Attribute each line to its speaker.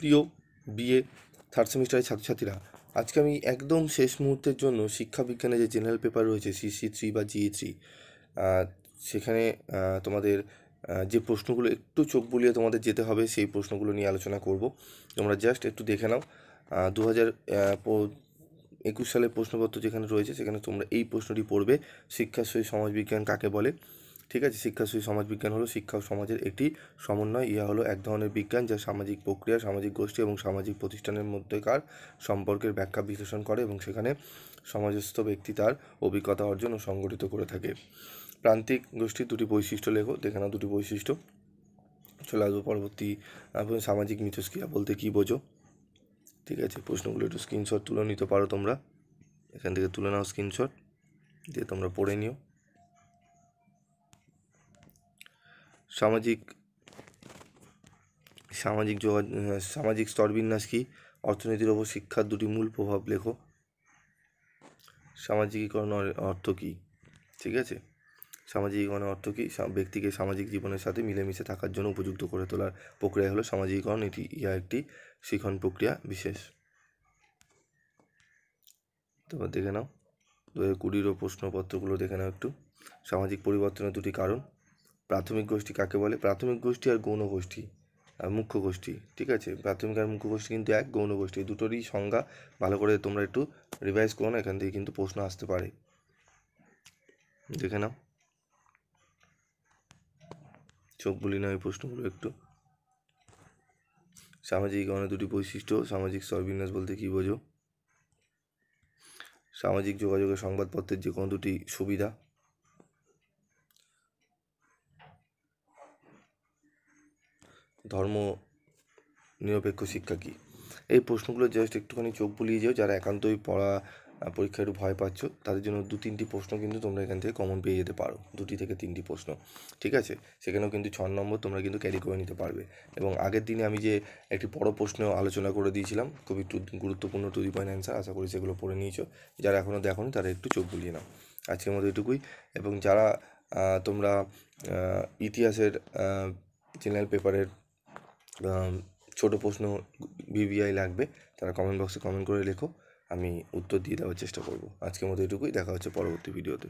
Speaker 1: প্রিয় BA third সেমিস্টারের ছাত্রছাত্রীরা, আজকে আমি একদম শেষ মুহূর্তের জন্য শিক্ষা বিজ্ঞানে যে জেনারেল পেপার রয়েছে CC3 বা GE3, সেখানে তোমাদের যে প্রশ্নগুলো একটু চোখ বুলিয়ে তোমাদের যেতে হবে সেই প্রশ্নগুলো নিয়ে আলোচনা করব। তোমরা জাস্ট একটু দেখে নাও। 2021 সালের প্রশ্নপত্র যেখানে রয়েছে সেখানে তোমরা এই প্রশ্নটি পড়বে, শিক্ষার সহিত সমাজবিজ্ঞান কাকে বলে। ঠিক আছে, শিক্ষার সহিত সমাজবিজ্ঞান হলো শিক্ষা ও সমাজের একটি সমন্বয়। ইহা হলো এক ধরনের বিজ্ঞান যা সামাজিক প্রক্রিয়া, সামাজিক গোষ্ঠী এবং সামাজিক প্রতিষ্ঠানের মধ্যেকার সম্পর্কের ব্যাখ্যা বিশ্লেষণ করে এবং সেখানে সমাজস্থ ব্যক্তি তার অভিজ্ঞতা অর্জন ও সংগঠিত করে থাকে। প্রান্তিক গোষ্ঠীর দুটি বৈশিষ্ট্য লেখো, দেখে নাও দুটি বৈশিষ্ট্য। চলে আসবো পরবর্তী। সামাজিক মিথস্ক্রিয়া বলতে কী বোঝো? ঠিক আছে, প্রশ্নগুলো একটু স্ক্রিনশট তুলে নিতে পারো তোমরা, এখান থেকে তুলে নাও স্ক্রিনশট দিয়ে তোমরা পড়ে নিও। সামাজিক স্তরবিন্যাস কি? অর্থনীতির ওপর শিক্ষার দুটি মূল প্রভাব লেখো। সামাজিকীকরণ অর্থ কী? ঠিক আছে, সামাজিকীকরণের অর্থ কী? ব্যক্তিকে সামাজিক জীবনের সাথে মিলেমিশে থাকার জন্য উপযুক্ত করে তোলার প্রক্রিয়া হলো সামাজিকীকরণ। ইহা একটি শিখন প্রক্রিয়া বিশেষ। তারপর দেখে নাও 2020 প্রশ্নপত্রগুলো দেখে নাও একটু। সামাজিক পরিবর্তনের দুটি কারণ। প্রাথমিক গোষ্ঠী কাকে বলে? প্রাথমিক গোষ্ঠী আর গৌণ গোষ্ঠী আর মুখ্য গোষ্ঠী। ঠিক আছে, প্রাথমিক আর মুখ্য গোষ্ঠী কিন্তু এক, গৌণ গোষ্ঠী দুটোরই সংজ্ঞা ভালো করে তোমরা একটু রিভাইজ করো না, এখান থেকে কিন্তু প্রশ্ন আসতে পারে। দেখে নাও, চোখ বলি না এই প্রশ্নগুলো একটু। সামাজিকীকরণের দুটি বৈশিষ্ট্য। সামাজিক স্তরবিন্যাস বলতে কী বোঝো? সামাজিক যোগাযোগের সংবাদপত্রের যে কোনো দুটি সুবিধা। ধর্ম নিরপেক্ষ শিক্ষা কী? এই প্রশ্নগুলো জাস্ট একটুখানি চোখ বুলিয়ে যাও। যারা একান্তই পরীক্ষা একটু ভয় পাচ্ছ তাদের জন্য 2-3টি প্রশ্ন কিন্তু তোমরা এখান থেকে কমন পেয়ে যেতে পারো, 2 থেকে 3টি প্রশ্ন। ঠিক আছে, সেখানেও কিন্তু 6 নম্বর তোমরা কিন্তু ক্যারি করে নিতে পারবে। এবং আগের দিনে আমি যে একটি বড় প্রশ্ন আলোচনা করে দিয়েছিলাম, খুবই গুরুত্বপূর্ণ টু দি পয়েন্ট অ্যান্সার, আশা করি সেগুলো পড়ে নিয়েছো। যারা এখনও দেখোনি তারা একটু চোখ বুলিয়ে নাও। আজকের মতো এটুকুই। এবং যারা তোমরা ইতিহাসের জেনারেল পেপারের ছোটো প্রশ্ন VVI লাগবে, তারা কমেন্ট বক্সে কমেন্ট করে লেখো, আমি উত্তর দিয়ে দেওয়ার চেষ্টা করব। আজকের মতো এটুকুই, দেখা হচ্ছে পরবর্তী ভিডিওতে।